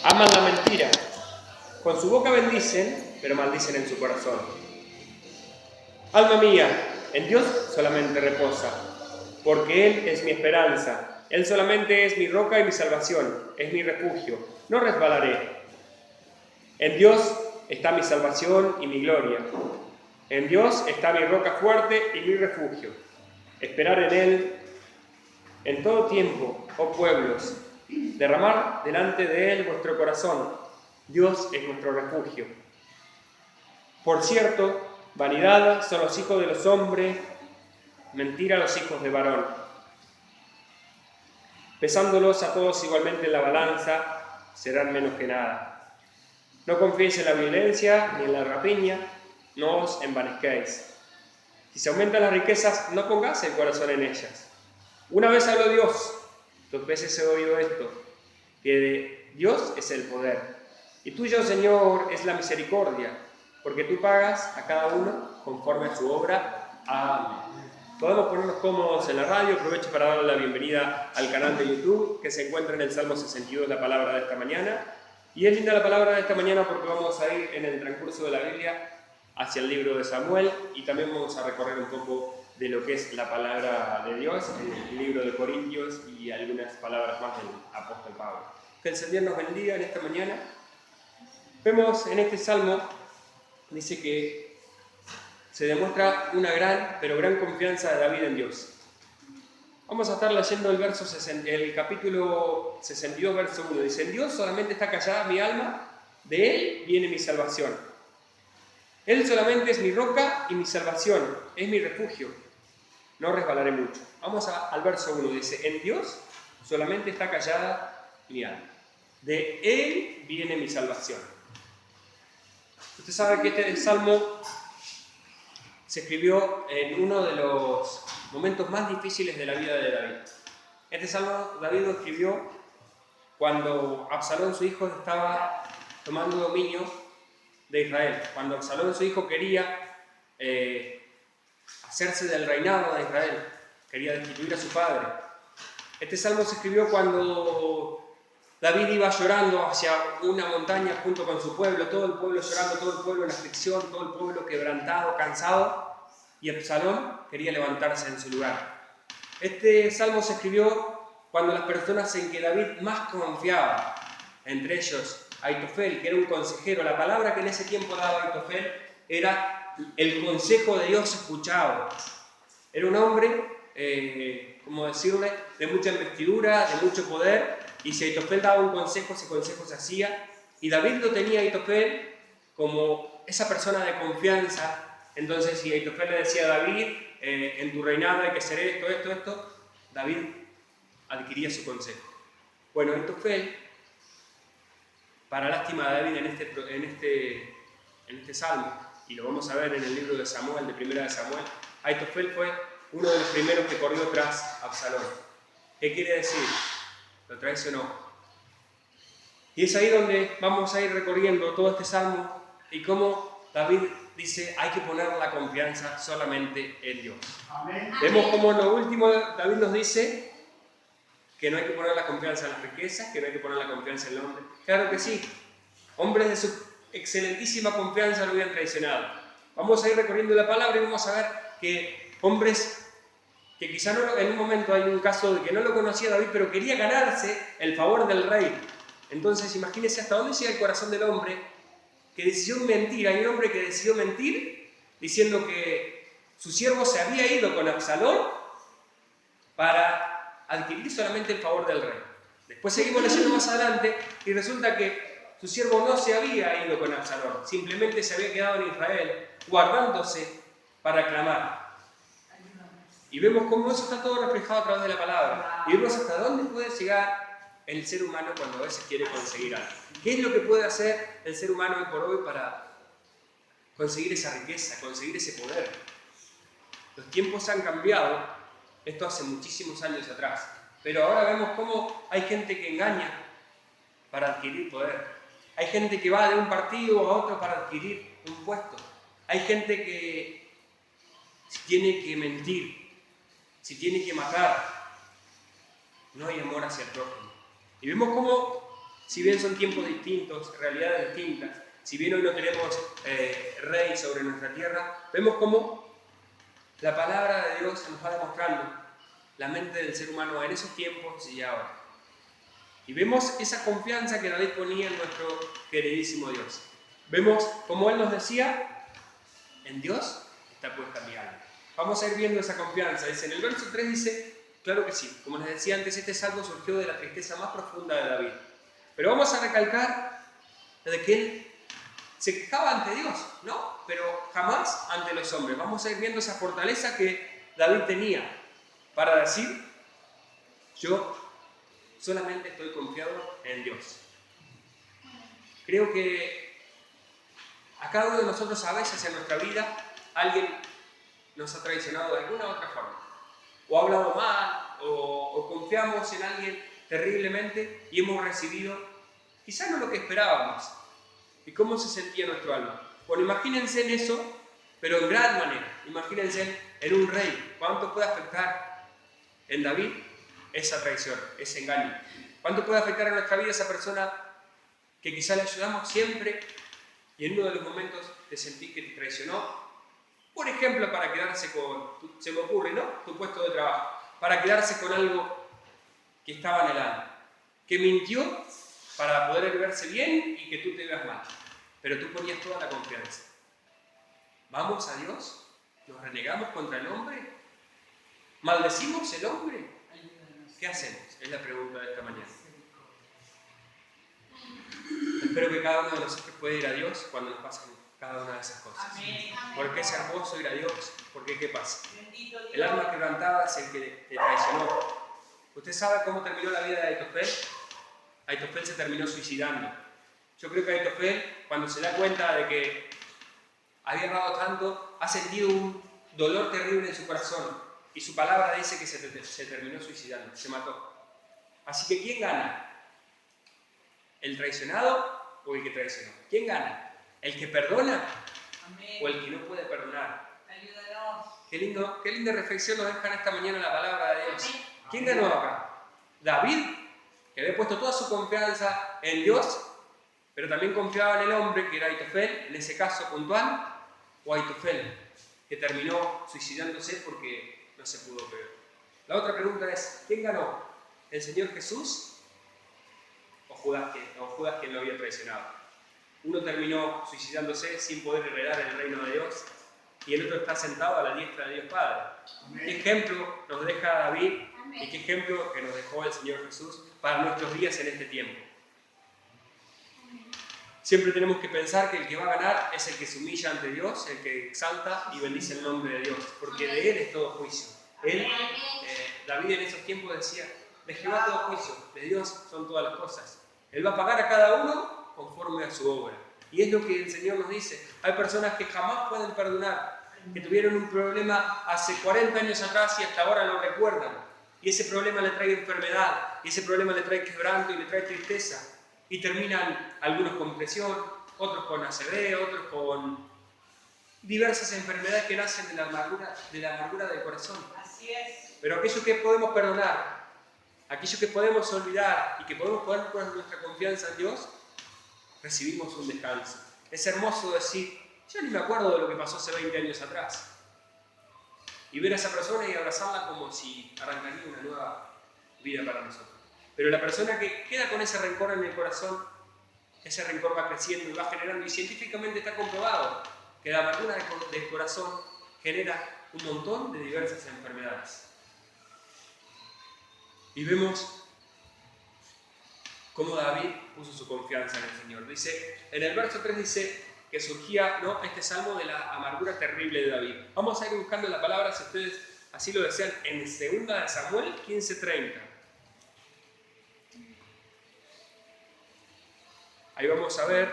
Aman la mentira. Con su boca bendicen, pero maldicen en su corazón. Alma mía, en Dios solamente reposa, porque Él es mi esperanza. Él solamente es mi roca y mi salvación, es mi refugio. No resbalaré. En Dios está mi salvación y mi gloria. En Dios está mi roca fuerte y mi refugio. Esperar en Él en todo tiempo, oh pueblos. Derramar delante de Él vuestro corazón. Dios es nuestro refugio. Por cierto, vanidad son los hijos de los hombres, mentira los hijos de varón. Pesándolos a todos igualmente en la balanza, serán menos que nada. No confiéis en la violencia ni en la rapiña, no os envanezcáis. Si se aumentan las riquezas, no pongáis el corazón en ellas. Una vez habló Dios, 2 veces he oído esto, que de Dios es el poder. Y tuyo, Señor, es la misericordia, porque tú pagas a cada uno conforme a su obra. Amén. Podemos ponernos cómodos en la radio. Aprovecho para darle la bienvenida al canal de YouTube, que se encuentra en el Salmo 62, la palabra de esta mañana. Y es linda la palabra de esta mañana porque vamos a ir en el transcurso de la Biblia hacia el libro de Samuel y también vamos a recorrer un poco de lo que es la palabra de Dios, el libro de Corintios y algunas palabras más del apóstol Pablo. Que el Señor nos bendiga en esta mañana. Vemos en este salmo, dice que se demuestra una gran confianza de David en Dios. Vamos a estar leyendo el capítulo 62, verso 1. Dice: en Dios solamente está callada mi alma, de Él viene mi salvación. Él solamente es mi roca y mi salvación, es mi refugio. No resbalaré mucho. Vamos al verso 1. Dice: en Dios solamente está callada mi alma. De Él viene mi salvación. Usted sabe que este salmo se escribió en uno de los momentos más difíciles de la vida de David. Este salmo David lo escribió cuando Absalón, su hijo, estaba tomando dominio de Israel. Cuando Absalón, su hijo, quería hacerse del reinado de Israel, quería destituir a su padre. Este salmo se escribió cuando David iba llorando hacia una montaña junto con su pueblo, todo el pueblo llorando, todo el pueblo en aflicción, todo el pueblo quebrantado, cansado, y Absalón quería levantarse en su lugar. Este salmo se escribió cuando las personas en que David más confiaba, entre ellos Aitofel, que era un consejero, la palabra que en ese tiempo daba Aitofel era el consejo de Dios escuchado. Era un hombre, como decirle, de mucha investidura, de mucho poder, y si Aitofel daba un consejo, ese consejo se hacía, y David lo tenía a Aitofel como esa persona de confianza. Entonces, si Aitofel le decía a David, en tu reinado hay que hacer esto, David adquiría su consejo. Bueno, Aitofel, para lástima de David en este salmo, y lo vamos a ver en el libro de Samuel, de Primera de Samuel, Aitofel fue uno de los primeros que corrió tras Absalón. ¿Qué quiere decir? Lo traicionó. Y es ahí donde vamos a ir recorriendo todo este salmo y cómo David dice: hay que poner la confianza solamente en Dios. Amén. Vemos como en lo último David nos dice que no hay que poner la confianza en las riquezas, que no hay que poner la confianza en el hombre. Claro que sí, hombres de su excelentísima confianza lo habían traicionado. Vamos a ir recorriendo la palabra y vamos a ver que hombres que quizá en un momento hay un caso de que no lo conocía David, pero quería ganarse el favor del rey. Entonces imagínense hasta dónde llega el corazón del hombre que decidió mentir. Hay un hombre que decidió mentir diciendo que su siervo se había ido con Absalón para adquirir solamente el favor del rey. Después seguimos leyendo más adelante y resulta que su siervo no se había ido con Absalón, simplemente se había quedado en Israel guardándose para clamar. Y vemos cómo eso está todo reflejado a través de la palabra. Y vemos hasta dónde puede llegar el ser humano cuando a veces quiere conseguir algo. ¿Qué es lo que puede hacer el ser humano hoy por hoy para conseguir esa riqueza, conseguir ese poder? Los tiempos han cambiado, esto hace muchísimos años atrás. Pero ahora vemos cómo hay gente que engaña para adquirir poder. Hay gente que va de un partido a otro para adquirir un puesto. Hay gente que tiene que mentir, si tiene que matar, no hay amor hacia el prójimo. Y vemos cómo Si bien son tiempos distintos, realidades distintas, si bien hoy no tenemos rey sobre nuestra tierra, vemos cómo la palabra de Dios nos va demostrando la mente del ser humano en esos tiempos y ahora. Y vemos esa confianza que David ponía en nuestro queridísimo Dios. Vemos como él nos decía, en Dios está puesta mi alma. Vamos a ir viendo esa confianza. Dice, en el verso 3 dice, claro que sí, como les decía antes, este salmo surgió de la tristeza más profunda de David. Pero vamos a recalcar de que él se quejaba ante Dios, ¿no? Pero jamás ante los hombres. Vamos a ir viendo esa fortaleza que David tenía para decir, yo solamente estoy confiado en Dios. Creo que a cada uno de nosotros a veces en nuestra vida alguien nos ha traicionado de alguna u otra forma. O ha hablado mal, o confiamos en alguien terriblemente y hemos recibido quizás no lo que esperábamos. ¿Y cómo se sentía nuestro alma? Bueno, imagínense en eso, pero en gran manera. Imagínense en un rey. ¿Cuánto puede afectar en David esa traición, ese engaño? ¿Cuánto puede afectar en nuestra vida esa persona que quizás le ayudamos siempre y en uno de los momentos te sentís que te traicionó? Por ejemplo, para quedarse con, se me ocurre, ¿no? Tu puesto de trabajo. Para quedarse con algo que estaba en el alma. Que mintió para poder verse bien y que tú te veas mal. Pero tú ponías toda la confianza. ¿Vamos a Dios? ¿Nos renegamos contra el hombre? ¿Maldecimos el hombre? ¿Qué hacemos? Es la pregunta de esta mañana. Espero que cada uno de nosotros pueda ir a Dios cuando nos pasen cada una de esas cosas. Amén. Porque es hermoso ir a Dios. Porque ¿qué pasa? El alma quebrantada es el que te traicionó. ¿Usted sabe cómo terminó la vida de Aitofel? Aitofel se terminó suicidando. Yo creo que Aitofel, cuando se da cuenta de que había errado tanto, ha sentido un dolor terrible en su corazón. Y su palabra dice que se terminó suicidando, se mató. Así que ¿quién gana? ¿El traicionado o el que traicionó? ¿Quién gana? ¿El que perdona? Amén. ¿O el que no puede perdonar? Ayúdanos. Qué linda reflexión nos deja esta mañana la palabra de Dios. Amén. ¿Quién ganó acá? David, que había puesto toda su confianza en Dios, pero también confiaba en el hombre, que era Aitofel, en ese caso puntual, o Aitofel, que terminó suicidándose porque no se pudo creer. La otra pregunta es, ¿quién ganó? ¿El Señor Jesús o Judas quien lo había traicionado? Uno terminó suicidándose sin poder heredar el reino de Dios y el otro está sentado a la diestra de Dios Padre. Amén. ¿Qué ejemplo nos deja David? Amén. Y qué ejemplo que nos dejó el Señor Jesús para nuestros días en este tiempo? Amén. Siempre tenemos que pensar que el que va a ganar es el que se humilla ante Dios, el que exalta y bendice el nombre de Dios, porque de Él es todo juicio. David en esos tiempos decía, de Jehová todo juicio, de Dios son todas las cosas. Él va a pagar a cada uno conforme a su obra. Y es lo que el Señor nos dice. Hay personas que jamás pueden perdonar, que tuvieron un problema hace 40 años atrás y hasta ahora lo recuerdan. Y ese problema le trae enfermedad, y ese problema le trae quebranto y le trae tristeza. Y terminan algunos con presión, otros con ACV, otros con diversas enfermedades que nacen de la amargura del corazón. Así es. Pero aquello que podemos perdonar, aquello que podemos olvidar y que podemos poner nuestra confianza en Dios, recibimos un descanso. Es hermoso decir, yo ni me acuerdo de lo que pasó hace 20 años atrás. Y ver a esa persona y abrazarla como si arrancaría una nueva vida para nosotros. Pero la persona que queda con ese rencor en el corazón, ese rencor va creciendo y va generando, y científicamente está comprobado que la amargura del corazón genera un montón de diversas enfermedades. Y vemos cómo David puso su confianza en el Señor. Dice, en el verso 3 dice que surgía este salmo de la amargura terrible de David. Vamos a ir buscando la palabra, si ustedes así lo desean, en 2 Samuel 15:30. Ahí vamos a ver,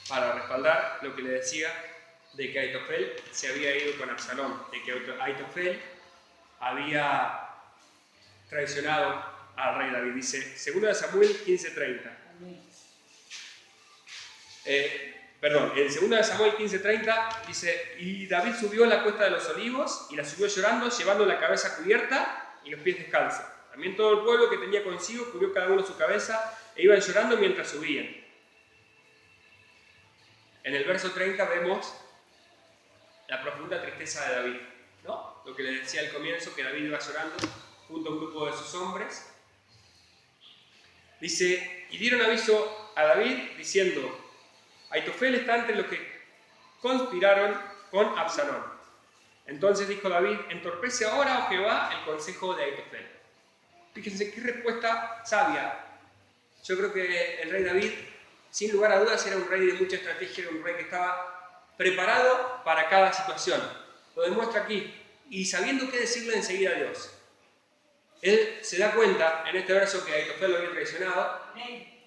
para respaldar lo que le decía, de que Aitofel se había ido con Absalón, de que Aitofel había traicionado al rey David. Dice 2 Samuel 15:30. En 2 Samuel 15:30 dice, y David subió a la cuesta de los olivos y la subió llorando, llevando la cabeza cubierta y los pies descalzos. También todo el pueblo que tenía consigo cubrió cada uno su cabeza e iban llorando mientras subían. En el verso 30 vemos la profunda tristeza de David, ¿no? Lo que le decía al comienzo, que David iba llorando junto a un grupo de sus hombres. Dice, y dieron aviso a David diciendo, Aitofel está entre los que conspiraron con Absalón. Entonces dijo David, entorpece ahora, oh Jehová, el consejo de Aitofel. Fíjense qué respuesta sabia. Yo creo que el rey David, sin lugar a dudas, era un rey de mucha estrategia, era un rey que estaba preparado para cada situación. Lo demuestra aquí. Y sabiendo qué decirle enseguida a Dios. Él se da cuenta en este verso que Aitofel lo había traicionado.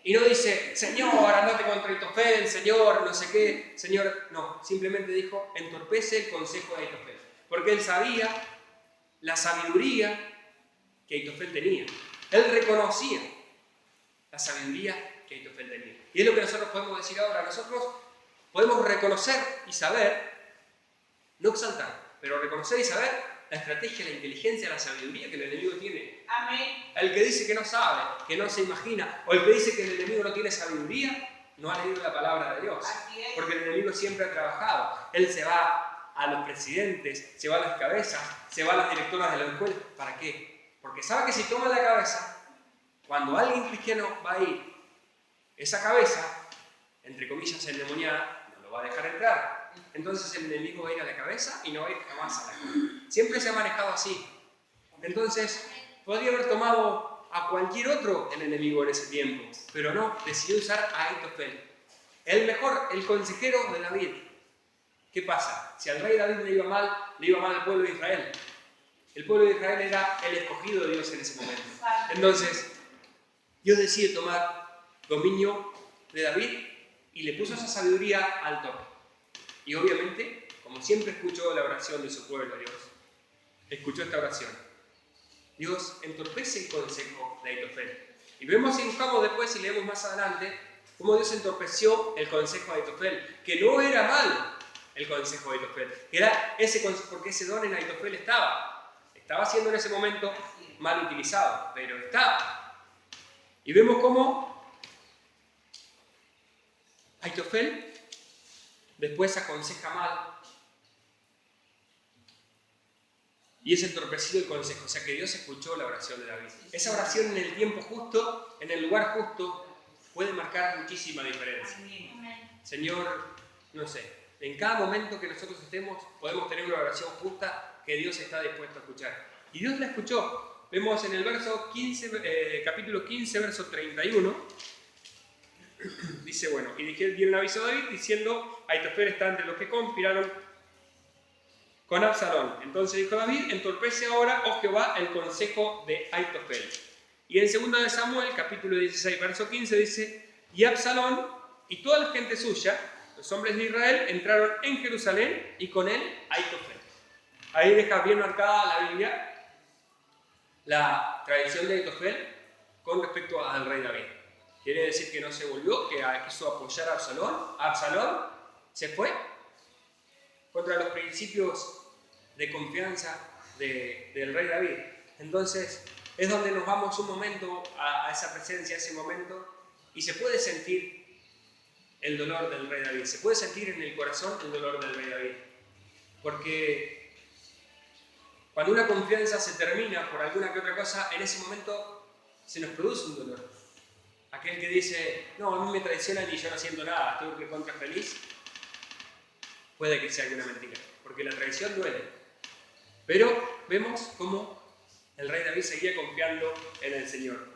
Y no dice, Señor, andate contra Aitofel, Señor, no sé qué, Señor. No, simplemente dijo, entorpece el consejo de Aitofel. Porque él sabía la sabiduría que Aitofel tenía. Él reconocía la sabiduría que Aitofel tenía. Y es lo que nosotros podemos decir ahora. Nosotros podemos reconocer y saber, no exaltar, pero reconocer y saber la estrategia, la inteligencia, la sabiduría que el enemigo tiene. Amén. El que dice que no sabe, que no se imagina, o el que dice que el enemigo no tiene sabiduría, no ha leído la palabra de Dios. Porque el enemigo siempre ha trabajado. Él se va a los presidentes, se va a las cabezas, se va a las directoras de la escuela. ¿Para qué? Porque sabe que si toma la cabeza, cuando alguien cristiano va a ir, esa cabeza, entre comillas endemoniada, no lo va a dejar entrar. Entonces el enemigo va a ir a la cabeza y no va a ir jamás a la cola. Siempre se ha manejado así. Entonces, podría haber tomado a cualquier otro el enemigo en ese tiempo, pero no, decidió usar a Aitofel. El mejor, el consejero de David. ¿Qué pasa? Si al rey David le iba mal al pueblo de Israel. El pueblo de Israel era el escogido de Dios en ese momento. Entonces, Dios decide tomar dominio de David y le puso esa sabiduría al tope. Y obviamente, como siempre escuchó la oración de su pueblo, Dios escuchó esta oración. Dios entorpece el consejo de Aitofel. Y vemos y buscamos después y leemos más adelante cómo Dios entorpeció el consejo de Aitofel, que no era malo el consejo de Aitofel, que era ese consejo, porque ese don en Aitofel estaba siendo en ese momento mal utilizado, pero estaba. Y vemos cómo Aitofel después aconseja mal y es entorpecido el consejo. O sea que Dios escuchó la oración de David. Esa oración en el tiempo justo, en el lugar justo, puede marcar muchísima diferencia. Señor, no sé, en cada momento que nosotros estemos, podemos tener una oración justa que Dios está dispuesto a escuchar. Y Dios la escuchó. Vemos en el verso 15, capítulo 15, verso 31. Dice, bueno, y dieron aviso a David diciendo, Aitofel está entre los que conspiraron con Absalón. Entonces dijo David, entorpece ahora, oh Jehová, el consejo de Aitofel. Y en 2 de Samuel, capítulo 16, verso 15, dice, y Absalón y toda la gente suya, los hombres de Israel, entraron en Jerusalén y con él Aitofel. Ahí deja bien marcada la Biblia la tradición de Aitofel con respecto al rey David. Quiere decir que no se volvió, que quiso apoyar a Absalón. Absalón se fue contra los principios de confianza del rey David. Entonces, es donde nos vamos un momento a esa presencia, a ese momento, y se puede sentir el dolor del rey David. Se puede sentir en el corazón el dolor del rey David. Porque cuando una confianza se termina por alguna que otra cosa, en ese momento se nos produce un dolor. Aquel que dice, no, a mí me traicionan y yo no siento nada, estoy recontra feliz, puede que sea alguna mentira, porque la traición duele. Pero vemos cómo el rey David seguía confiando en el Señor.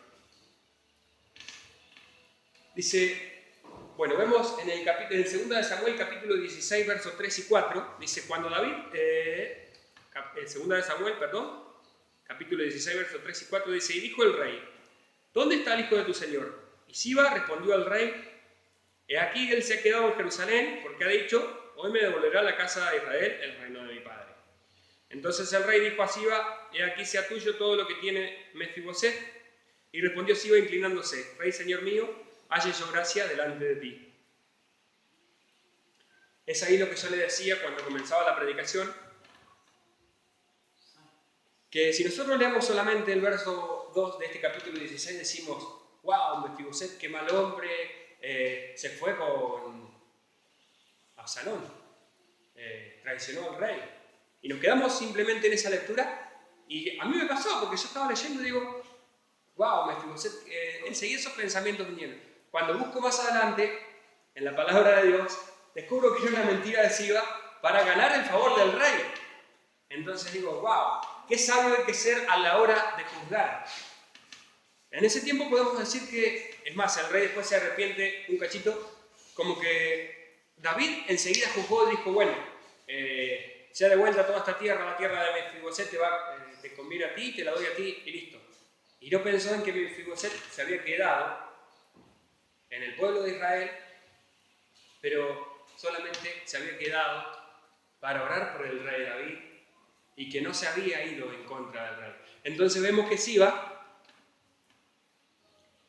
Dice, bueno, vemos en 2 de Samuel, capítulo 16, versos 3 y 4, dice, cuando David, en 2 de Samuel, capítulo 16, versos 3 y 4, dice, y dijo el rey, ¿dónde está el hijo de tu señor? Y Siba respondió al rey, he aquí él se ha quedado en Jerusalén, porque ha dicho, hoy me devolverá a la casa de Israel el reino de mi padre. Entonces el rey dijo a Siba, he aquí sea tuyo todo lo que tiene Mefiboset. Y respondió Siba inclinándose, rey señor mío, halle yo gracia delante de ti. Es ahí lo que yo le decía cuando comenzaba la predicación, que si nosotros leemos solamente el verso 2 de este capítulo 16, decimos, wow, Mefiboset, qué mal hombre, se fue con Absalón, traicionó al rey. Y nos quedamos simplemente en esa lectura, y a mí me pasó, porque yo estaba leyendo y digo, wow, Mefiboset, enseguida esos pensamientos vinieron. Cuando busco más adelante, en la palabra de Dios, descubro que era una mentira de Siba para ganar el favor del rey. Entonces digo, wow, qué sabio hay que ser a la hora de juzgar. En ese tiempo podemos decir que, es más, el rey después se arrepiente un cachito, como que David enseguida juzgó y dijo, bueno, ya de vuelta toda esta tierra, la tierra de Mefiboset te conviene a ti, te la doy a ti y listo. Y no pensó en que Mefiboset se había quedado en el pueblo de Israel, pero solamente se había quedado para orar por el rey David y que no se había ido en contra del rey. Entonces vemos que Siba,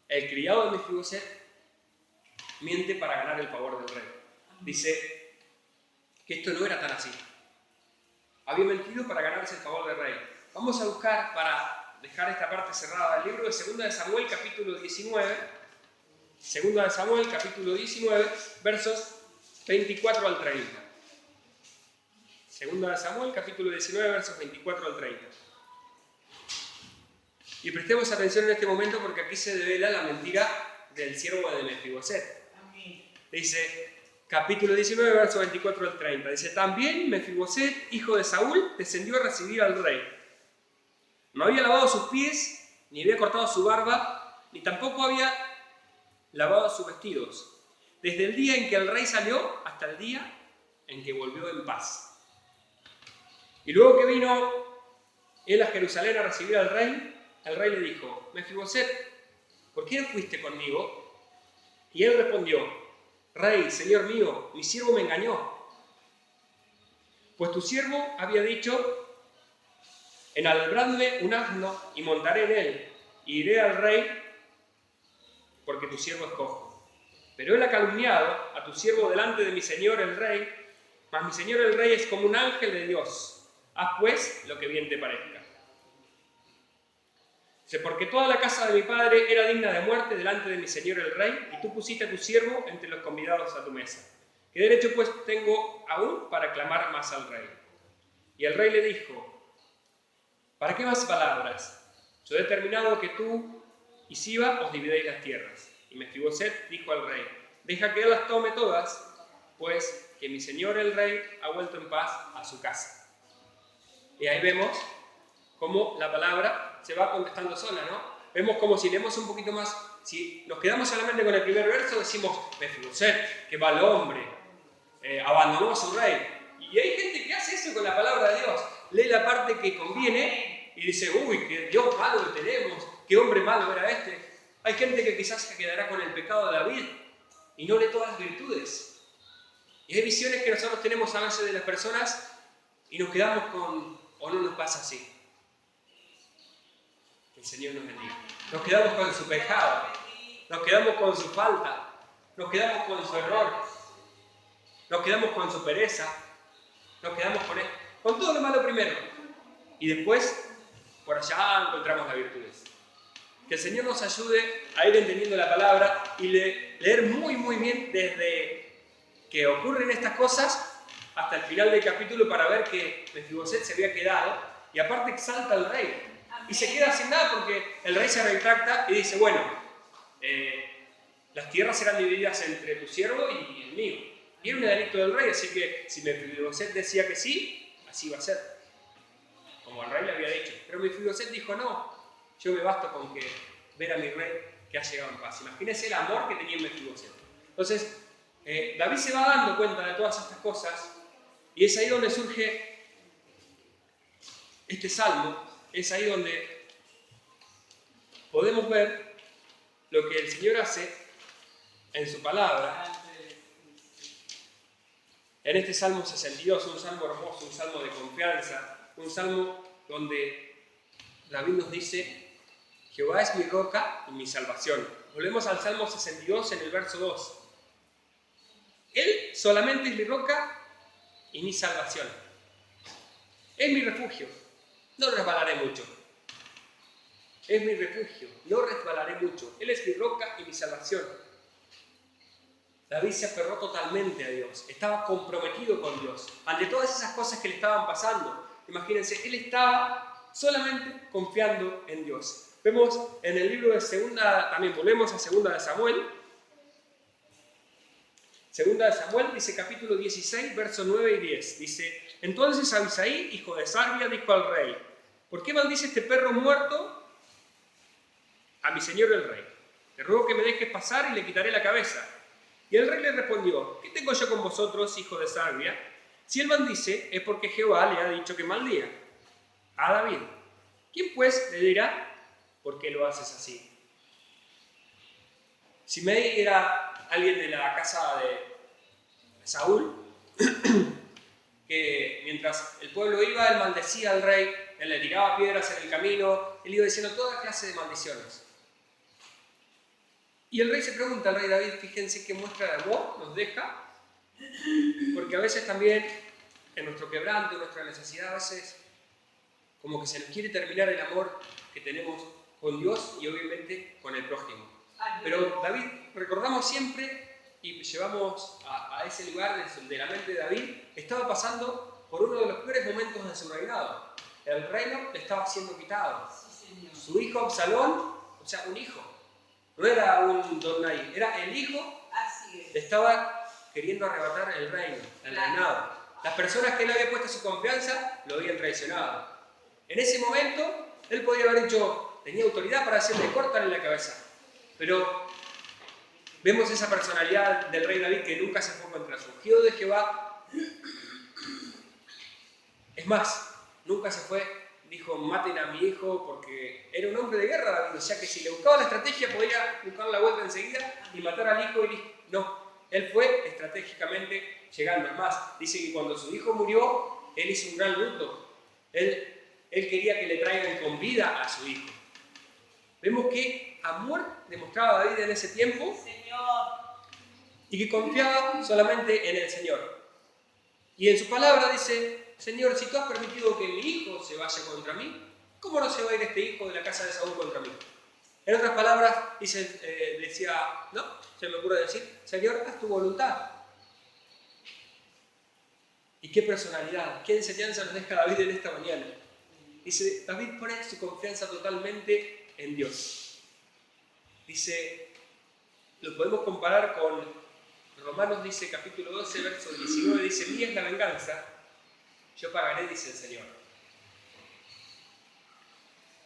el criado de Mefiboset, miente para ganar el favor del rey. Dice que esto no era tan así. Había mentido para ganarse el favor del rey. Vamos a buscar, para dejar esta parte cerrada, el libro de 2 de Samuel, capítulo 19. 2 de Samuel, capítulo 19, versos 24 al 30. 2 de Samuel, capítulo 19, versos 24 al 30. Y prestemos atención en este momento porque aquí se devela la mentira del siervo de Mefiboset. Dice, capítulo 19, versos 24 al 30. Dice, también Mefiboset, hijo de Saúl, descendió a recibir al rey. No había lavado sus pies, ni había cortado su barba, ni tampoco había lavado sus vestidos, desde el día en que el rey salió hasta el día en que volvió en paz. Y luego que vino él a Jerusalén a recibir al rey, el rey le dijo, Mefiboset, ¿por qué no fuiste conmigo? Y él respondió, Rey, señor mío, mi siervo me engañó. Pues tu siervo había dicho, enalbradme un asno y montaré en él, y iré al rey, porque tu siervo es cojo. Pero él ha calumniado a tu siervo delante de mi señor el rey, mas mi señor el rey es como un ángel de Dios. Haz pues lo que bien te parezca. Dice, porque toda la casa de mi padre era digna de muerte delante de mi señor el rey, y tú pusiste a tu siervo entre los convidados a tu mesa. ¿Qué derecho pues tengo aún para clamar más al rey? Y el rey le dijo, ¿para qué más palabras? Yo he determinado que tú y Siba os dividéis las tierras. Y Mefiboset dijo al rey, deja que él las tome todas, pues que mi señor el rey ha vuelto en paz a su casa. Y ahí vemos cómo la palabra se va contestando sola, ¿no? Vemos como si leemos un poquito más, si nos quedamos solamente con el primer verso, decimos, Mefiboset, qué mal hombre, abandonó a su rey. Y hay gente que hace eso con la palabra de Dios, lee la parte que conviene y dice, uy, qué Dios malo que tenemos, qué hombre malo era este. Hay gente que quizás se quedará con el pecado de David y no lee todas las virtudes. Y hay visiones que nosotros tenemos a veces de las personas y nos quedamos con, o no nos pasa así. Que el Señor nos bendiga. Nos quedamos con su pecado, nos quedamos con su falta, nos quedamos con su error, nos quedamos con su pereza, nos quedamos con todo lo malo primero. Y después, por allá encontramos las virtudes. Que el Señor nos ayude a ir entendiendo la palabra y leer muy, muy bien desde que ocurren estas cosas hasta el final del capítulo para ver que Mefiboset se había quedado y aparte exalta al rey. Y se queda sin nada porque el rey se retracta y dice, bueno, las tierras serán divididas entre tu siervo y el mío. Y era un edicto del rey, así que si Mefiboset decía que sí, así va a ser. Como el rey le había dicho. Pero Mefiboset dijo, no, yo me basto con que ver a mi rey que ha llegado en paz. Imagínense el amor que tenía en Mefiboset. Entonces, David se va dando cuenta de todas estas cosas y es ahí donde surge este salmo, es ahí donde podemos ver lo que el Señor hace en su palabra. En este Salmo 62, un salmo hermoso, un salmo de confianza, un salmo donde David nos dice, Jehová es mi roca y mi salvación. Volvemos al Salmo 62 en el verso 2. Él solamente es mi roca y mi salvación. Es mi refugio. No resbalaré mucho. es mi refugio, no resbalaré mucho. Él es mi roca y mi salvación. David se aferró totalmente a Dios, estaba comprometido con Dios. Ante todas esas cosas que le estaban pasando, imagínense, él estaba solamente confiando en Dios. Vemos en el libro de Segunda, también volvemos a Segunda de Samuel. Segunda de Samuel, dice capítulo 16, versos 9 y 10. Dice, entonces Abisaí, hijo de Sarvia, dijo al rey, ¿por qué maldice este perro muerto a mi señor el rey? Te ruego que me dejes pasar y le quitaré la cabeza. Y el rey le respondió, ¿qué tengo yo con vosotros, hijo de Sarvia? Si él maldice, es porque Jehová le ha dicho que maldiga a David. ¿Quién pues le dirá, por qué lo haces así? Simei era alguien de la casa de Saúl, que mientras el pueblo iba, él maldecía al rey, él le tiraba piedras en el camino, él iba diciendo toda clase de maldiciones. Y el rey se pregunta al rey David, fíjense qué muestra de amor nos deja, porque a veces también en nuestro quebranto, en nuestra necesidad, a veces como que se nos quiere terminar el amor que tenemos con Dios y obviamente con el prójimo. Pero David, recordamos siempre y llevamos a ese lugar de la mente de David, estaba pasando por uno de los peores momentos de su reinado. El reino le estaba siendo quitado. Su hijo Absalón, o sea, un hijo, no era un Donai, era el hijo, le estaba queriendo arrebatar el reino, el reinado. Las personas que él había puesto su confianza lo habían traicionado. En ese momento, él podía haber dicho, tenía autoridad para decirle, córtale la cabeza. Pero vemos esa personalidad del rey David que nunca se fue contra su ungido de Jehová. Es más, nunca se fue, dijo, maten a mi hijo, porque era un hombre de guerra David, o sea que si le buscaba la estrategia podía buscar la vuelta enseguida y matar al hijo y no. Él fue estratégicamente llegando. Es más, dice que cuando su hijo murió, él hizo un gran luto. Él quería que le traigan con vida a su hijo. Vemos que amor demostraba David en ese tiempo, Señor, y que confiaba solamente en el Señor. Y en su palabra dice, Señor, si tú has permitido que mi hijo se vaya contra mí, ¿cómo no se va a ir este hijo de la casa de Saúl contra mí? En otras palabras, decía, no, se me ocurre decir, Señor, haz tu voluntad. Y qué personalidad, qué enseñanza nos deja David en esta mañana. Dice, David pone su confianza totalmente en Dios. Dice, lo podemos comparar con Romanos, dice capítulo 12, verso 19, dice, mía es la venganza, yo pagaré, dice el Señor.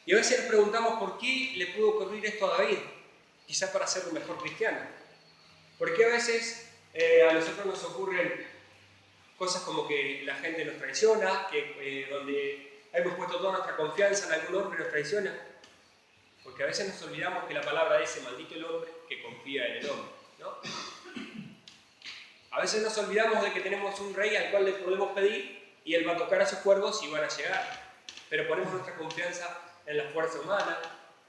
Y a veces nos preguntamos por qué le pudo ocurrir esto a David, quizás para ser un mejor cristiano. ¿Por qué a veces a nosotros nos ocurren cosas como que la gente nos traiciona, que donde hemos puesto toda nuestra confianza en algún hombre y nos traiciona? Porque a veces nos olvidamos que la palabra dice, maldito el hombre que confía en el hombre, ¿no? A veces nos olvidamos de que tenemos un rey al cual le podemos pedir y él va a tocar a sus cuervos y van a llegar. Pero ponemos nuestra confianza en la fuerza humana,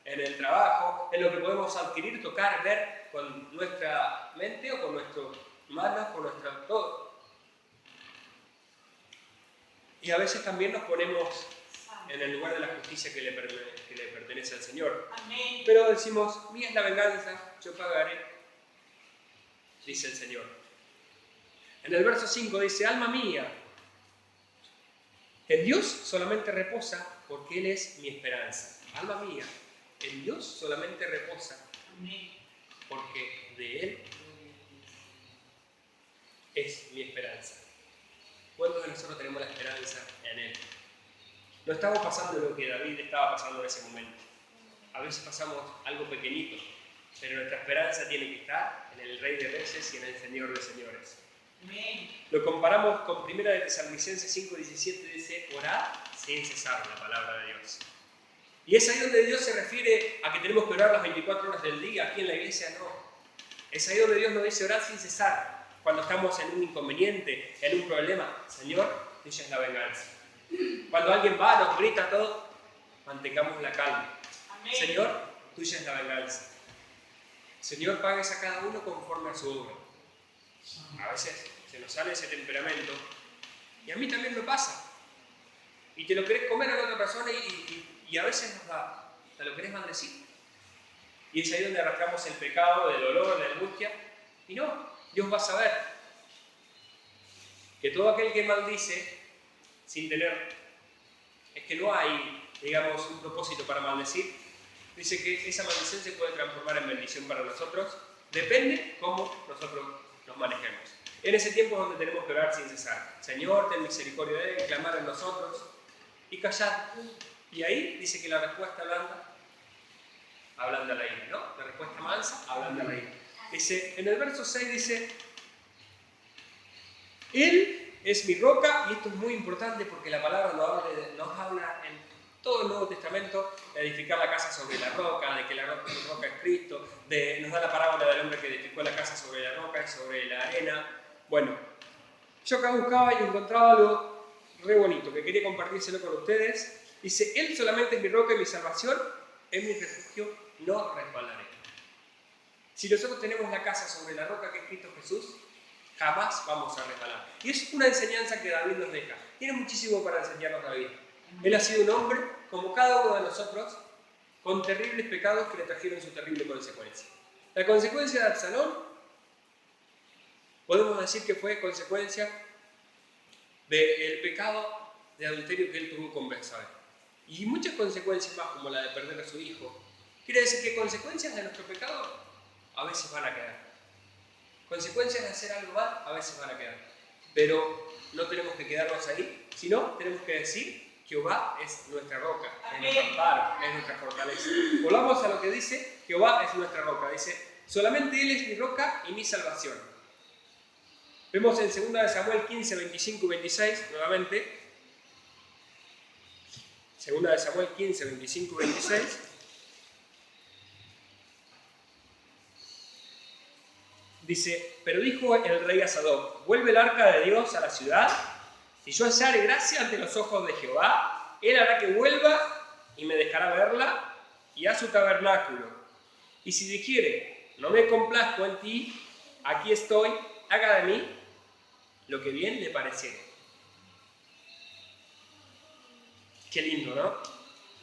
en el trabajo, en lo que podemos adquirir, tocar, ver con nuestra mente o con nuestras manos, con nuestro todo. Y a veces también nos ponemos en el lugar de la justicia que le pertenece al Señor. Amén. Pero decimos, mía es la venganza, yo pagaré, dice el Señor. En el verso 5 dice, alma mía, en Dios solamente reposa porque Él es mi esperanza. Alma mía, en Dios solamente reposa porque de Él es mi esperanza. ¿Cuántos de nosotros tenemos la esperanza en Él? No estamos pasando lo que David estaba pasando en ese momento. A veces pasamos algo pequeñito, pero nuestra esperanza tiene que estar en el Rey de Reyes y en el Señor de Señores. Amén. Lo comparamos con 1 de Tesalonicenses 5:17, dice, orad sin cesar, la palabra de Dios. Y es ahí donde Dios se refiere a que tenemos que orar las 24 horas del día. Aquí en la iglesia no. Es ahí donde Dios nos dice orar sin cesar. Cuando estamos en un inconveniente, en un problema, Señor, tuya es la venganza. Cuando alguien va, nos grita todo, mantengamos la calma. Amén. Señor, tuya es la venganza. Señor, pagues a cada uno conforme a su obra. A veces se nos sale ese temperamento y a mí también me pasa. Y te lo querés comer a la otra persona y a veces nos da. ¿Te lo querés maldecir? Y es ahí donde arrastramos el pecado, el dolor, la angustia. Y no, Dios va a saber que todo aquel que maldice sin tener, es que no hay, digamos, un propósito para maldecir, dice que esa maldición se puede transformar en bendición para nosotros, depende cómo nosotros nos manejemos. En ese tiempo es donde tenemos que orar sin cesar. Señor, ten misericordia de él, clamar en nosotros y callar. Y ahí dice que la respuesta blanda ablanda la ira, ¿no? La respuesta mansa ablanda la ira. Dice, en el verso 6 dice, Él es mi roca, y esto es muy importante porque la palabra nos habla en todo el Nuevo Testamento de edificar la casa sobre la roca, de que la roca es Cristo, nos da la parábola del hombre que edificó la casa sobre la roca y sobre la arena. Bueno, yo acá buscaba y encontraba algo re bonito que quería compartírselo con ustedes. Dice, Él solamente es mi roca y mi salvación, es mi refugio, no resbalaré. Si nosotros tenemos la casa sobre la roca que es Cristo Jesús, jamás vamos a resbalar. Y es una enseñanza que David nos deja. Tiene muchísimo para enseñarnos David. Él ha sido un hombre, como cada uno de nosotros, con terribles pecados que le trajeron su terrible consecuencia. La consecuencia de Absalón, podemos decir que fue consecuencia del pecado de adulterio que él tuvo con Betsabé. Y muchas consecuencias más, como la de perder a su hijo. Quiere decir que consecuencias de nuestro pecado a veces van a quedar. Consecuencias de hacer algo mal a veces van a quedar. Pero no tenemos que quedarnos ahí, sino tenemos que decir, Jehová es nuestra roca, es nuestro amparo, es nuestra fortaleza. Volvamos a lo que dice, Jehová es nuestra roca. Dice, solamente Él es mi roca y mi salvación. Vemos en 2 de Samuel 15, 25 y 26, nuevamente. 2 de Samuel 15, 25 y 26. Dice, pero dijo el rey a Sadoc, vuelve el arca de Dios a la ciudad. Si yo hallare gracia ante los ojos de Jehová, Él hará que vuelva y me dejará verla y a su tabernáculo. Y si dijere, no me complazco en ti, aquí estoy, haga de mí lo que bien le pareciere. Qué lindo, ¿no?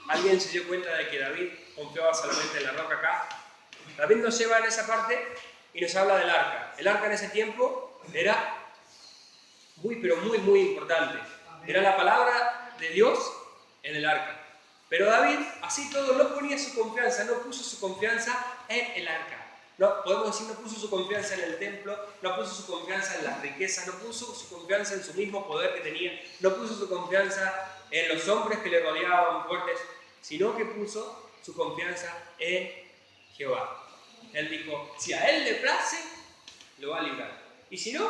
¿Alguien se dio cuenta de que David confiaba solamente en la roca acá? David nos lleva en esa parte y nos habla del arca. El arca en ese tiempo era muy importante. Era la palabra de Dios en el arca. Pero David, así todo, no ponía su confianza, no puso su confianza en el arca. No, podemos decir, no puso su confianza en el templo, no puso su confianza en las riquezas, no puso su confianza en su mismo poder que tenía, no puso su confianza en los hombres que le rodeaban fuertes, sino que puso su confianza en Jehová. Él dijo, si a Él le place, lo va a librar. Y si no,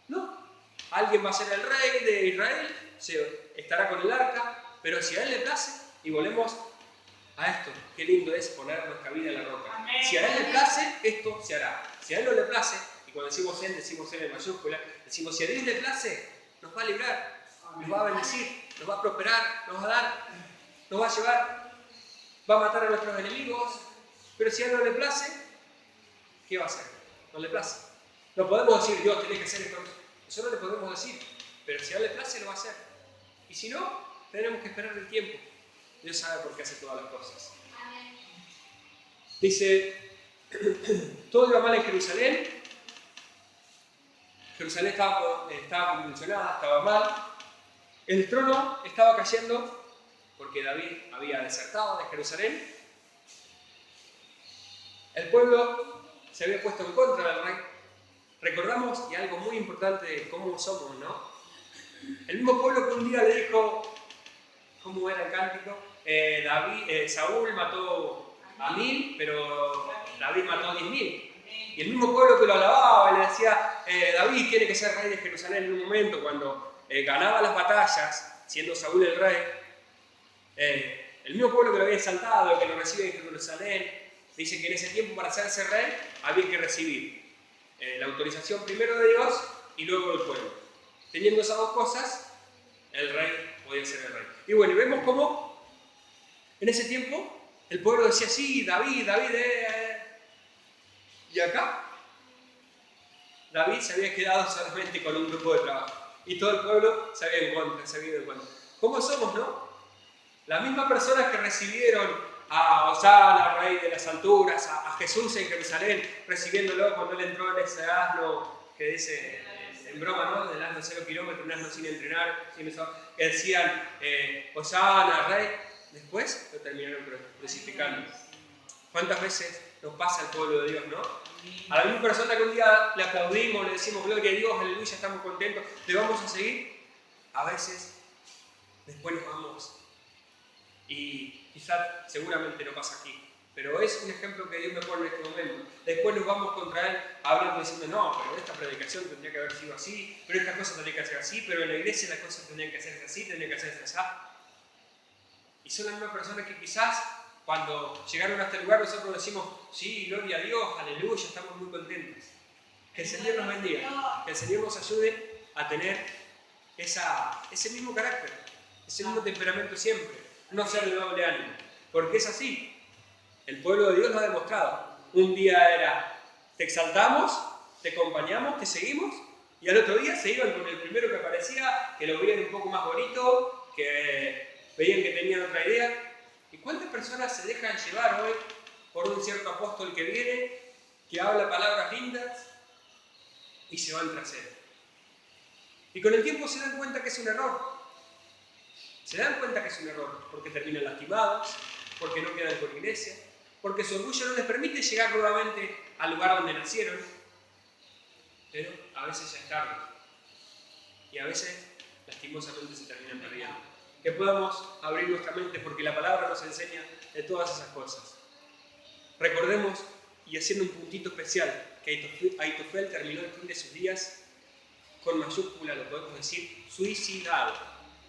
no. Alguien va a ser el rey de Israel, estará con el arca, pero si a Él le place, y volvemos a esto, qué lindo es poner nuestra vida en la roca. Amén. Si a Él le place, esto se hará. Si a Él no le place, y cuando decimos Él en mayúscula, decimos si a Dios le place, nos va a librar, nos va a bendecir, nos va a prosperar, nos va a dar, nos va a llevar, va a matar a nuestros enemigos. Pero si a Él no le place, ¿qué va a hacer? No le place. No podemos decir, Dios, tenés que hacer esto. Eso no le podemos decir. Pero si a Él le place, lo va a hacer. Y si no, tenemos que esperar el tiempo. Dios sabe por qué hace todas las cosas. Dice, todo iba mal en Jerusalén. Jerusalén estaba convulsionada, estaba mal. El trono estaba cayendo porque David había desertado de Jerusalén. El pueblo se había puesto en contra del rey. Recordamos, y algo muy importante de cómo somos, ¿no? El mismo pueblo que un día le dijo, ¿cómo era el cántico? Saúl mató a 1000, pero David mató a 10.000. Y el mismo pueblo que lo alababa y le decía, David tiene que ser rey de Jerusalén en un momento, cuando ganaba las batallas, siendo Saúl el rey, el mismo pueblo que lo había exaltado, que lo recibe en Jerusalén, dice que en ese tiempo para hacerse rey había que recibir la autorización primero de Dios y luego del pueblo. Teniendo esas dos cosas, el rey podía ser el rey. Y bueno, vemos cómo en ese tiempo el pueblo decía, sí, David. Y acá, David se había quedado solamente con un grupo de trabajo. Y todo el pueblo se había ido en contra. ¿Cómo somos, no? Las mismas personas que recibieron a Hosana, Rey de las alturas, a Jesús en Jerusalén, recibiéndolo cuando él entró en ese asno que dice, en broma, ¿no? Del asno 0 kilómetros, un asno sin entrenar, sin eso, que decían, Hosana, Rey. Después lo terminaron crucificando. ¿Cuántas veces nos pasa al pueblo de Dios, no? A la misma persona que un día le aplaudimos, le decimos gloria a Dios, aleluya, estamos contentos, le vamos a seguir, a veces después nos vamos. Y quizás, seguramente no pasa aquí, pero es un ejemplo que Dios me pone en este momento. Después nos vamos contra Él hablando, diciendo, no, pero esta predicación tendría que haber sido así, pero esta cosa tendría que ser así, pero en la iglesia las cosas tendrían que ser así, tendrían que ser así. Y son las mismas personas que quizás cuando llegaron a este lugar nosotros decimos, sí, gloria a Dios, aleluya, estamos muy contentos. Que el Señor nos bendiga, que el Señor nos ayude a tener ese mismo carácter, ese mismo temperamento siempre, no ser de doble ánimo, porque es así. El pueblo de Dios lo ha demostrado. Un día era, te exaltamos, te acompañamos, te seguimos, y al otro día se iban con el primero que aparecía, que lo veían un poco más bonito, que veían que tenían otra idea. ¿Y cuántas personas se dejan llevar hoy por un cierto apóstol que viene, que habla palabras lindas y se van tras él? Y con el tiempo se dan cuenta que es un error. Se dan cuenta que es un error porque terminan lastimados, porque no quedan con iglesia, porque su orgullo no les permite llegar nuevamente al lugar donde nacieron. Pero a veces ya es tarde. Y a veces, lastimosamente, se terminan perdiendo. Que podamos abrir nuestra mente porque la palabra nos enseña de todas esas cosas. Recordemos, y haciendo un puntito especial, que Aitofel terminó el fin de sus días con mayúscula, lo podemos decir, suicidado.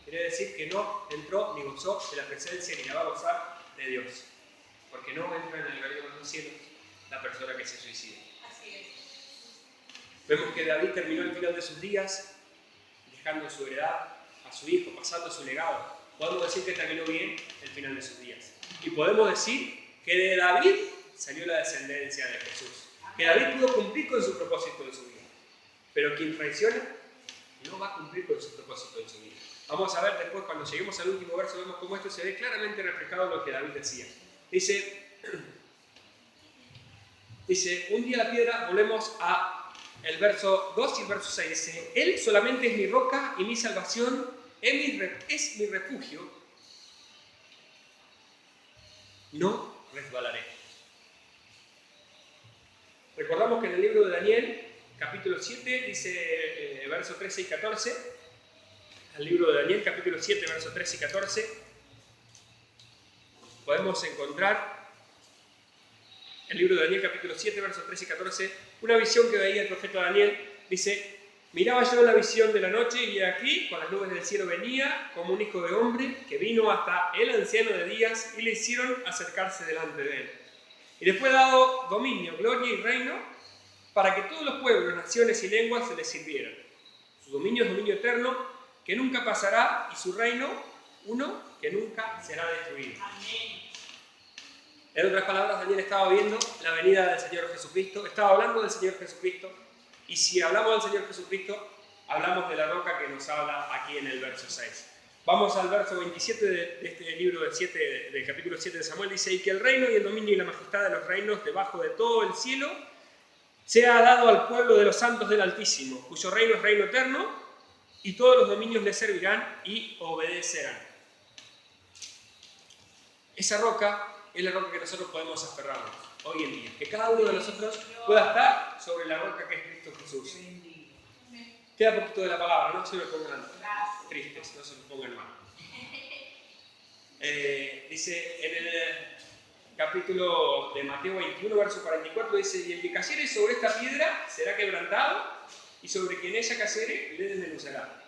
Quiere decir que no entró ni gozó de la presencia ni la va a gozar de Dios. Porque no entra en el reino de los cielos la persona que se suicida. Así es. Vemos que David terminó el final de sus días dejando su heredad a su hijo, pasando su legado. Podemos decir que terminó bien el final de sus días. Y podemos decir que de David salió la descendencia de Jesús. Que David pudo cumplir con su propósito en su vida. Pero quien traiciona no va a cumplir con su propósito en su vida. Vamos a ver después, cuando lleguemos al último verso, vemos cómo esto se ve claramente reflejado en lo que David decía. Dice, un día la piedra, volvemos a el verso 2 y el verso 6. Dice, Él solamente es mi roca y mi salvación, es mi refugio. No resbalaré. Recordamos que en el libro de Daniel, capítulo 7, dice verso 13 y 14. El libro de Daniel, capítulo 7, verso 13 y 14. Podemos encontrar el libro de Daniel, capítulo 7, versos 13 y 14, una visión que veía el profeta Daniel. Dice, miraba yo en la visión de la noche y aquí, con las nubes del cielo venía, como un hijo de hombre, que vino hasta el anciano de días y le hicieron acercarse delante de él. Y le fue dado dominio, gloria y reino, para que todos los pueblos, naciones y lenguas se le sirvieran. Su dominio es dominio eterno, que nunca pasará, y su reino, uno que nunca será destruido. Amén. En otras palabras, Daniel estaba viendo la venida del Señor Jesucristo, estaba hablando del Señor Jesucristo, y si hablamos del Señor Jesucristo, hablamos de la roca que nos habla aquí en el verso 6. Vamos al verso 27 de este libro del capítulo 7 de Samuel, dice, y que el reino y el dominio y la majestad de los reinos debajo de todo el cielo sea dado al pueblo de los santos del Altísimo, cuyo reino es reino eterno, y todos los dominios le servirán y obedecerán. Esa roca es la roca que nosotros podemos aferrarnos hoy en día. Que cada uno de nosotros pueda estar sobre la roca que es Cristo Jesús. Queda poquito de la palabra, no se me pongan tristes, no se me pongan mal. Dice en el capítulo de Mateo 21, verso 44, dice, y el que cayere sobre esta piedra será quebrantado, y sobre quien ella cayere le desmenuzará.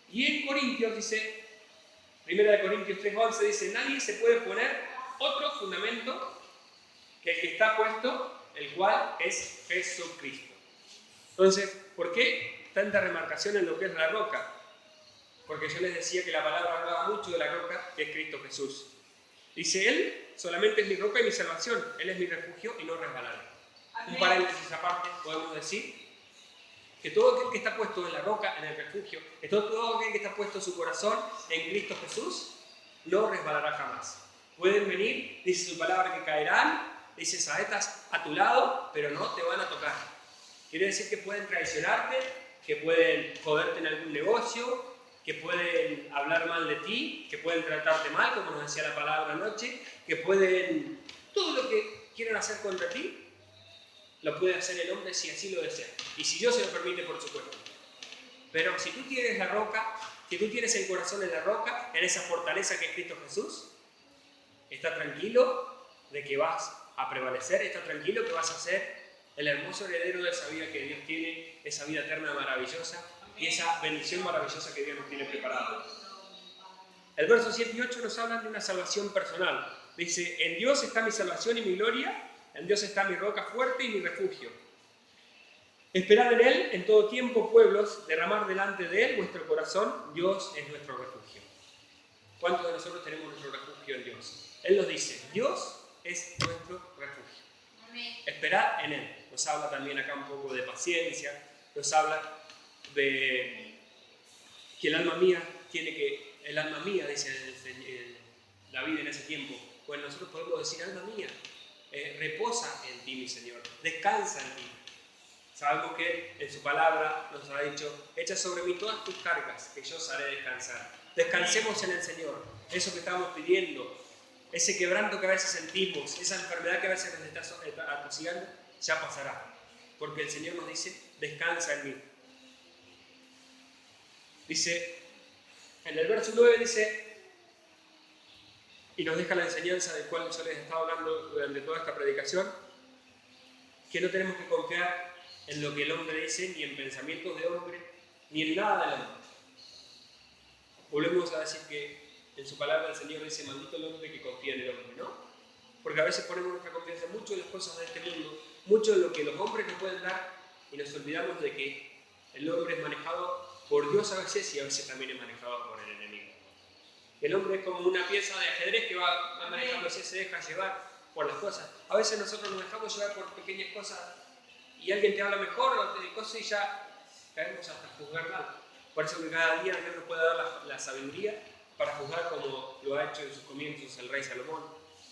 Y en Corintios dice, 1 Corintios 3:11 dice, nadie se puede poner otro fundamento que el que está puesto, el cual es Jesucristo. Entonces, ¿por qué tanta remarcación en lo que es la roca? Porque yo les decía que la palabra hablaba mucho de la roca, que es Cristo Jesús. Dice, Él solamente es mi roca y mi salvación, Él es mi refugio y no resbalaré. Amén. Un paréntesis aparte, podemos decir que todo aquel que está puesto en la roca, en el refugio, que todo aquel que está puesto su corazón en Cristo Jesús, no resbalará jamás. Pueden venir, dice su palabra, que caerán, dice saetas a tu lado, pero no te van a tocar. Quiere decir que pueden traicionarte, que pueden joderte en algún negocio, que pueden hablar mal de ti, que pueden tratarte mal, como nos decía la palabra anoche, que pueden... Todo lo que quieran hacer contra ti, lo puede hacer el hombre si así lo desea. Y si Dios se lo permite, por supuesto. Pero si tú tienes la roca, si tú tienes el corazón en la roca, en esa fortaleza que es Cristo Jesús, está tranquilo de que vas a prevalecer, está tranquilo que vas a ser el hermoso heredero de esa vida que Dios tiene, esa vida eterna maravillosa y esa bendición maravillosa que Dios nos tiene preparada. El verso 7 y 8 nos hablan de una salvación personal. Dice, en Dios está mi salvación y mi gloria, en Dios está mi roca fuerte y mi refugio. Esperad en Él en todo tiempo, pueblos, derramar delante de Él vuestro corazón, Dios es nuestro refugio. ¿Cuántos de nosotros tenemos nuestro refugio en Dios? Él nos dice, Dios es nuestro refugio. Amén. Esperad en Él. Nos habla también acá un poco de paciencia, nos habla de que el alma mía, dice David en ese tiempo, pues nosotros podemos decir, alma mía, reposa en ti, mi Señor, descansa en ti. Sabemos que en su palabra nos ha dicho, echa sobre mí todas tus cargas, que yo os haré descansar. Descansemos en el Señor, eso que estamos pidiendo, ese quebranto que a veces sentimos, esa enfermedad que a veces nos está atosigando, ya pasará. Porque el Señor nos dice, descansa en mí. Dice, en el verso 9 dice, y nos deja la enseñanza del cual yo les he estado hablando durante toda esta predicación, que no tenemos que confiar en lo que el hombre dice, ni en pensamientos de hombre, ni en nada del hombre. Volvemos a decir que en su palabra el Señor dice, maldito el hombre que confía en el hombre, ¿no? Porque a veces ponemos nuestra confianza mucho en las cosas de este mundo, mucho en lo que los hombres nos pueden dar, y nos olvidamos de que el hombre es manejado por Dios a veces y a veces también es manejado por el enemigo. El hombre es como una pieza de ajedrez que va manejando, así se deja llevar por las cosas. A veces nosotros nos dejamos llevar por pequeñas cosas y alguien te habla mejor o te cosas y ya caemos hasta juzgar mal. Por eso que cada día Dios nos puede dar la sabiduría para juzgar como lo ha hecho en sus comienzos el rey Salomón.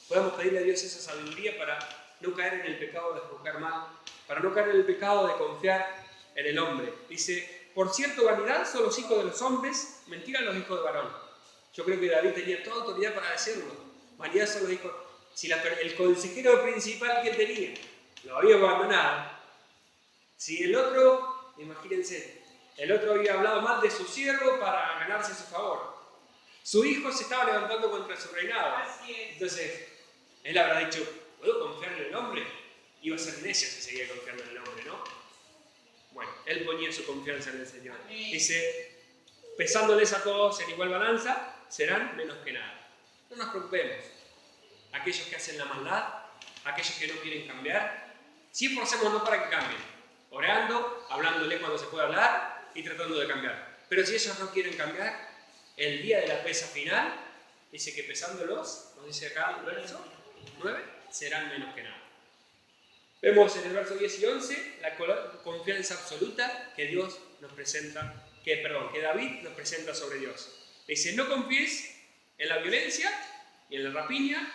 Podemos pedirle a Dios esa sabiduría para no caer en el pecado de juzgar mal, para no caer en el pecado de confiar en el hombre. Dice, por cierto, vanidad son los hijos de los hombres, mentira los hijos de varón. Yo creo que David tenía toda autoridad para decirlo. Vanidad son los hijos. Si el consejero principal que tenía lo había abandonado, si el otro, imagínense, el otro había hablado mal de su siervo para ganarse su favor, su hijo se estaba levantando contra su reinado. Entonces, él habrá dicho, ¿puedo confiar en el hombre? Iba a ser necio si seguía confiando en el hombre, ¿no? Bueno, él ponía su confianza en el Señor. Dice, pesándoles a todos en igual balanza, serán menos que nada. No nos preocupemos. Aquellos que hacen la maldad, aquellos que no quieren cambiar, sí esforcémonos para que cambien. Orando, hablándole cuando se puede hablar y tratando de cambiar. Pero si ellos no quieren cambiar, el día de la pesa final, dice que pesándolos, nos dice acá el verso 9, serán menos que nada. Vemos en el verso 10 y 11 la confianza absoluta que Dios nos presenta, que David nos presenta sobre Dios. Dice, no confíes en la violencia y en la rapiña,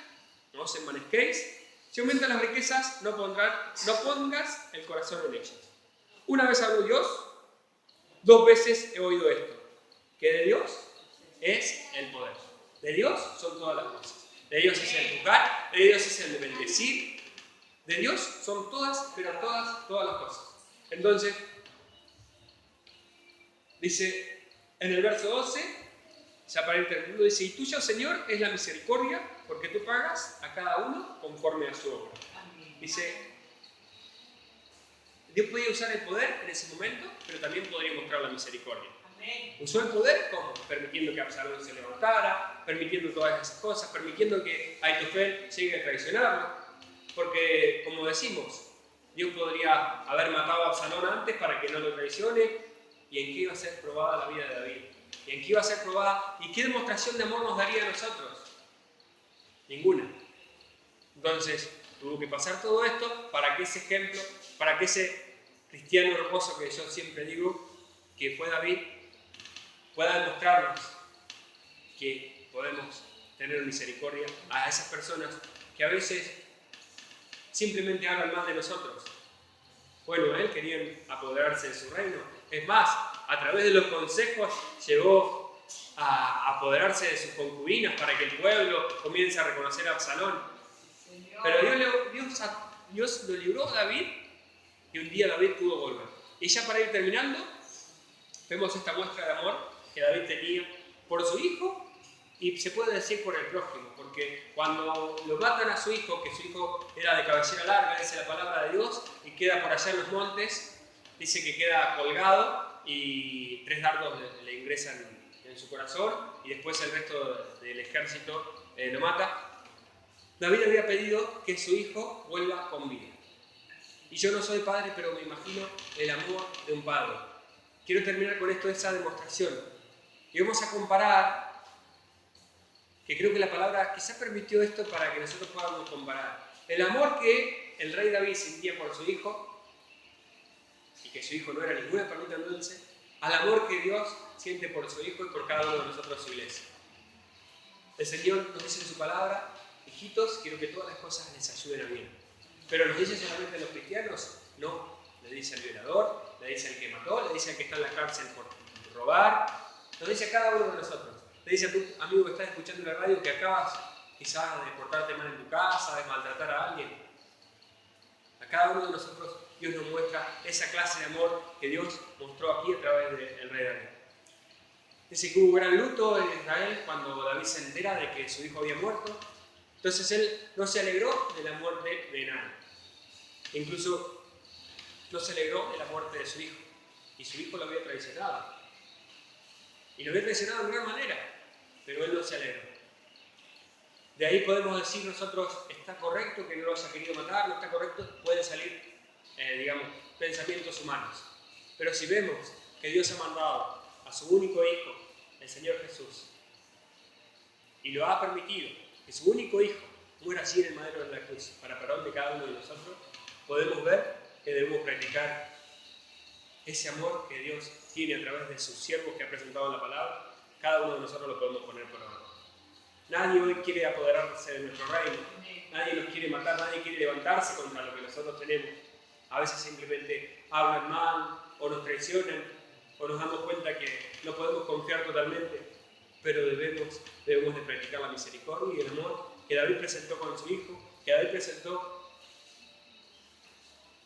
no os envanezquéis. Si aumentan las riquezas, no pongas el corazón en ellas. Una vez habló Dios, 2 veces he oído esto, que de Dios es el poder. De Dios son todas las cosas. De Dios es el juzgar, de Dios es el de bendecir. De Dios son todas, pero todas las cosas. Entonces, dice en el verso 12, ya para ir terminando, dice, y tuya, Señor, es la misericordia, porque tú pagas a cada uno conforme a su obra. Dice, Dios podía usar el poder en ese momento, pero también podría mostrar la misericordia. Usó el poder como permitiendo que Absalón se levantara, permitiendo todas esas cosas, permitiendo que Aitofel llegue a traicionarlo, porque, como decimos, Dios podría haber matado a Absalón antes para que no lo traicione, y en qué iba a ser probada la vida de David. ¿Y en qué iba a ser probada? ¿Y qué demostración de amor nos daría a nosotros? Ninguna. Entonces, tuvo que pasar todo esto para que ese ejemplo, para que ese cristiano hermoso que yo siempre digo, que fue David, pueda demostrarnos que podemos tener misericordia a esas personas que a veces simplemente hablan mal de nosotros. Bueno, él quería apoderarse de su reino. Es más, a través de los consejos llegó a apoderarse de sus concubinas para que el pueblo comience a reconocer a Absalón. Pero Dios lo libró a David y un día David pudo volver. Y ya para ir terminando, vemos esta muestra de amor que David tenía por su hijo y se puede decir por el prójimo, porque cuando lo matan a su hijo, que su hijo era de cabellera larga, dice la palabra de Dios, y queda por allá en los montes, dice que queda colgado y 3 dardos le ingresan en su corazón y después el resto del ejército lo mata. David había pedido que su hijo vuelva con vida. Y yo no soy padre, pero me imagino el amor de un padre. Quiero terminar con esto, esa demostración. Y vamos a comparar, que creo que la palabra quizás permitió esto para que nosotros podamos comparar. El amor que el rey David sentía por su hijo, y que su hijo no era ninguna perlita dulce, al amor que Dios siente por su hijo y por cada uno de nosotros, su iglesia. El Señor nos dice en su palabra: hijitos, quiero que todas las cosas les ayuden a bien. Pero nos dice solamente a los cristianos, no. Le dice al violador, le dice al que mató, le dice al que está en la cárcel por robar, nos dice a cada uno de nosotros. Le dice a tu amigo que estás escuchando en la radio que acabas quizás de portarte mal en tu casa, de maltratar a alguien. A cada uno de nosotros Dios nos muestra esa clase de amor que Dios mostró aquí a través del rey David. Dice que hubo gran luto en Israel cuando David se entera de que su hijo había muerto. Entonces él no se alegró de la muerte de nadie. Incluso no se alegró de la muerte de su hijo. Y su hijo lo había traicionado. Y lo había traicionado de gran manera. Pero él no se alegró. De ahí podemos decir nosotros, está correcto que no lo haya querido matar, no está correcto, pueden salir, pensamientos humanos. Pero si vemos que Dios ha mandado a su único hijo, el Señor Jesús, y lo ha permitido, que su único hijo muera así en el madero de la cruz, para perdón de cada uno de nosotros, podemos ver que debemos practicar ese amor que Dios tiene a través de sus siervos que ha presentado en la palabra. Cada uno de nosotros lo podemos poner por obra. Nadie hoy quiere apoderarse de nuestro reino, nadie nos quiere matar, nadie quiere levantarse contra lo que nosotros tenemos. A veces simplemente hablan mal, o nos traicionan, o nos damos cuenta que no podemos confiar totalmente, pero debemos de practicar la misericordia y el amor que David presentó con su hijo, que David presentó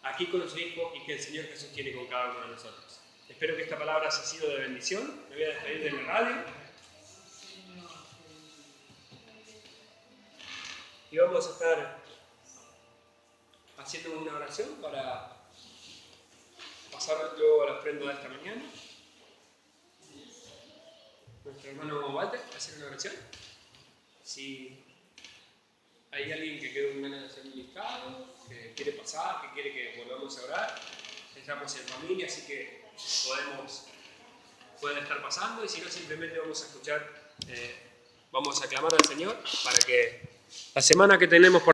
aquí con su hijo y que el Señor Jesús tiene con cada uno de nosotros. Espero que esta palabra haya sido de bendición. Me voy a despedir de la radio. Y vamos a estar haciendo una oración para pasar luego a la ofrenda de esta mañana. Nuestro hermano Walter va a hacer una oración. Si hay alguien que quedó con ganas de hacer un listado, que quiere pasar, que quiere que volvamos a orar, estamos en familia, así que pueden estar pasando, y si no, simplemente vamos a escuchar, vamos a clamar al Señor para que la semana que tenemos por